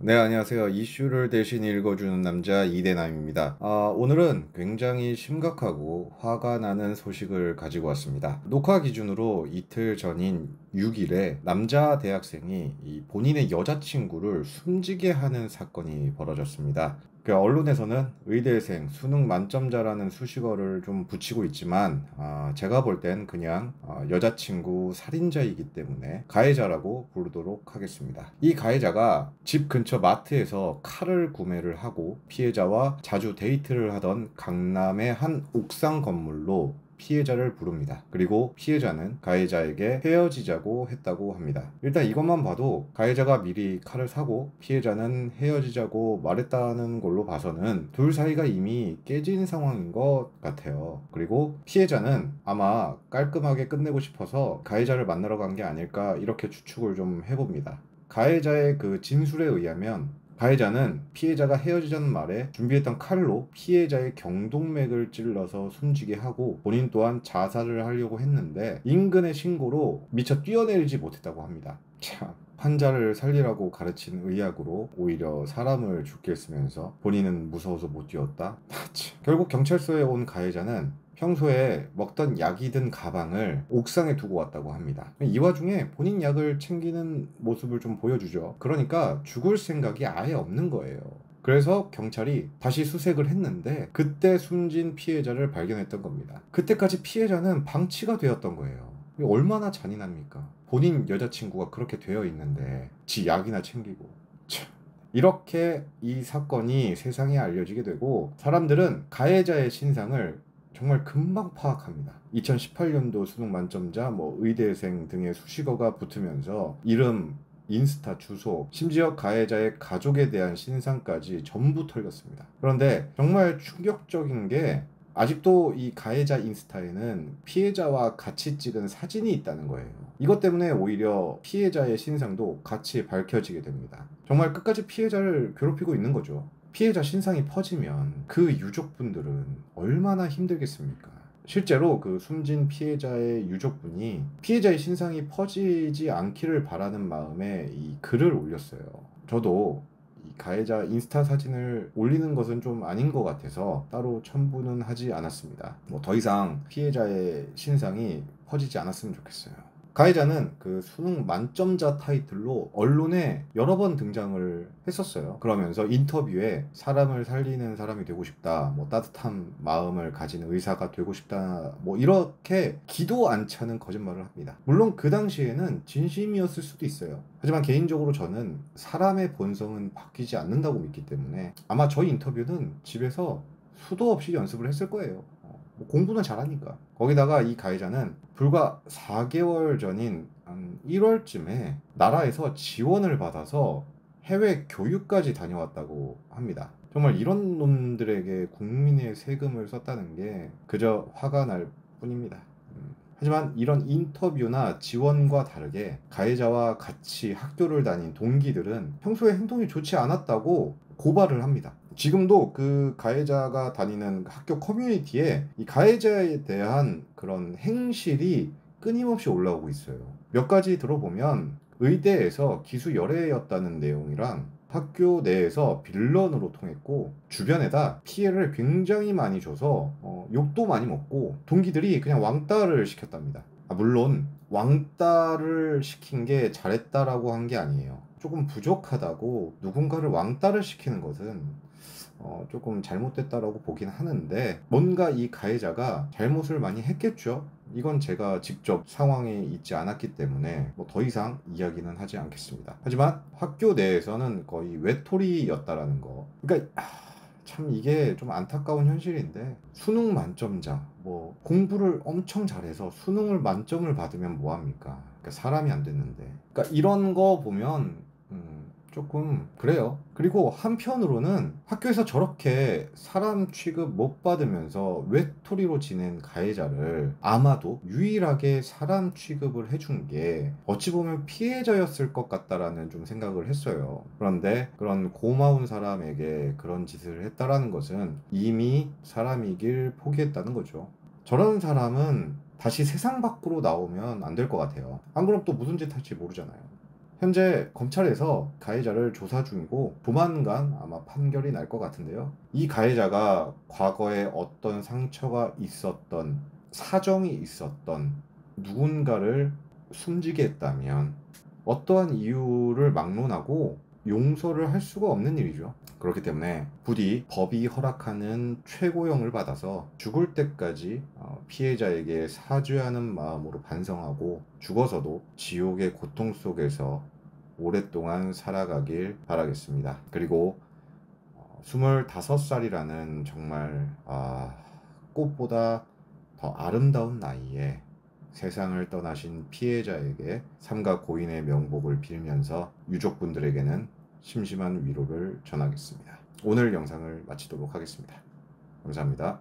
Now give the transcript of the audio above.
네, 안녕하세요. 이슈를 대신 읽어주는 남자 이대남입니다. 오늘은 굉장히 심각하고 화가 나는 소식을 가지고 왔습니다. 녹화 기준으로 이틀 전인 6일에 남자 대학생이 이 본인의 여자친구를 숨지게 하는 사건이 벌어졌습니다. 그 언론에서는 의대생, 수능 만점자라는 수식어를 좀 붙이고 있지만 제가 볼 땐 그냥 여자친구 살인자이기 때문에 가해자라고 부르도록 하겠습니다. 이 가해자가 집 근처 마트에서 칼을 구매를 하고 피해자와 자주 데이트를 하던 강남의 한 옥상 건물로 피해자를 부릅니다. 그리고 피해자는 가해자에게 헤어지자고 했다고 합니다. 일단 이것만 봐도 가해자가 미리 칼을 사고 피해자는 헤어지자고 말했다는 걸로 봐서는 둘 사이가 이미 깨진 상황인 것 같아요. 그리고 피해자는 아마 깔끔하게 끝내고 싶어서 가해자를 만나러 간 게 아닐까 이렇게 추측을 좀 해봅니다. 가해자의 그 진술에 의하면 가해자는 피해자가 헤어지자는 말에 준비했던 칼로 피해자의 경동맥을 찔러서 숨지게 하고 본인 또한 자살을 하려고 했는데 인근의 신고로 미처 뛰어내리지 못했다고 합니다. 참, 환자를 살리라고 가르친 의학으로 오히려 사람을 죽게 했으면서 본인은 무서워서 못 뛰었다. 결국 경찰서에 온 가해자는 평소에 먹던 약이 든 가방을 옥상에 두고 왔다고 합니다. 이 와중에 본인 약을 챙기는 모습을 좀 보여주죠. 그러니까 죽을 생각이 아예 없는 거예요. 그래서 경찰이 다시 수색을 했는데 그때 숨진 피해자를 발견했던 겁니다. 그때까지 피해자는 방치가 되었던 거예요. 이게 얼마나 잔인합니까? 본인 여자친구가 그렇게 되어 있는데 지 약이나 챙기고. 참. 이렇게 이 사건이 세상에 알려지게 되고 사람들은 가해자의 신상을 정말 금방 파악합니다. 2018년도 수능 만점자, 의대생 등의 수식어가 붙으면서 이름, 인스타 주소, 심지어 가해자의 가족에 대한 신상까지 전부 털렸습니다. 그런데 정말 충격적인 게 아직도 이 가해자 인스타에는 피해자와 같이 찍은 사진이 있다는 거예요. 이것 때문에 오히려 피해자의 신상도 같이 밝혀지게 됩니다. 정말 끝까지 피해자를 괴롭히고 있는 거죠. 피해자 신상이 퍼지면 그 유족분들은 얼마나 힘들겠습니까? 실제로 그 숨진 피해자의 유족분이 피해자의 신상이 퍼지지 않기를 바라는 마음에 이 글을 올렸어요. 저도 이 가해자 인스타 사진을 올리는 것은 좀 아닌 것 같아서 따로 첨부는 하지 않았습니다. 더 이상 피해자의 신상이 퍼지지 않았으면 좋겠어요. 가해자는 그 수능 만점자 타이틀로 언론에 여러 번 등장을 했었어요. 그러면서 인터뷰에 사람을 살리는 사람이 되고 싶다, 따뜻한 마음을 가진 의사가 되고 싶다, 이렇게 기도 안 차는 거짓말을 합니다. 물론 그 당시에는 진심이었을 수도 있어요. 하지만 개인적으로 저는 사람의 본성은 바뀌지 않는다고 믿기 때문에 아마 저 인터뷰는 집에서 수도 없이 연습을 했을 거예요. 공부는 잘하니까. 거기다가 이 가해자는 불과 4개월 전인 한 1월쯤에 나라에서 지원을 받아서 해외 교육까지 다녀왔다고 합니다. 정말 이런 놈들에게 국민의 세금을 썼다는 게 그저 화가 날 뿐입니다. 하지만 이런 인터뷰나 지원과 다르게 가해자와 같이 학교를 다닌 동기들은 평소에 행동이 좋지 않았다고 고발을 합니다. 지금도 그 가해자가 다니는 학교 커뮤니티에 이 가해자에 대한 그런 행실이 끊임없이 올라오고 있어요. 몇 가지 들어보면 의대에서 기수 열애였다는 내용이랑 학교 내에서 빌런으로 통했고 주변에다 피해를 굉장히 많이 줘서 욕도 많이 먹고 동기들이 그냥 왕따를 시켰답니다. 물론 왕따를 시킨 게 잘했다라고 한 게 아니에요. 조금 부족하다고 누군가를 왕따를 시키는 것은 조금 잘못됐다라고 보긴 하는데 뭔가 이 가해자가 잘못을 많이 했겠죠. 이건 제가 직접 상황에 있지 않았기 때문에 더 이상 이야기는 하지 않겠습니다. 하지만 학교 내에서는 거의 외톨이였다라는 거. 그러니까 참 이게 좀 안타까운 현실인데 수능 만점자 공부를 엄청 잘해서 수능을 만점을 받으면 뭐합니까? 그러니까 사람이 안 됐는데. 그러니까 이런 거 보면 조금 그래요. 그리고 한편으로는 학교에서 저렇게 사람 취급 못 받으면서 외톨이로 지낸 가해자를 아마도 유일하게 사람 취급을 해준 게 어찌 보면 피해자였을 것 같다라는 좀 생각을 했어요. 그런데 그런 고마운 사람에게 그런 짓을 했다라는 것은 이미 사람이길 포기했다는 거죠. 저런 사람은 다시 세상 밖으로 나오면 안 될 것 같아요. 안 그럼 또 무슨 짓 할지 모르잖아요. 현재 검찰에서 가해자를 조사 중이고 조만간 아마 판결이 날 것 같은데요. 이 가해자가 과거에 어떤 상처가 있었던, 사정이 있었던 누군가를 숨지게 했다면 어떠한 이유를 막론하고 용서를 할 수가 없는 일이죠. 그렇기 때문에 부디 법이 허락하는 최고형을 받아서 죽을 때까지 피해자에게 사죄하는 마음으로 반성하고 죽어서도 지옥의 고통 속에서 오랫동안 살아가길 바라겠습니다. 그리고 25살이라는 정말 꽃보다 더 아름다운 나이에 세상을 떠나신 피해자에게 삼가 고인의 명복을 빌면서 유족분들에게는 심심한 위로를 전하겠습니다. 오늘 영상을 마치도록 하겠습니다. 감사합니다.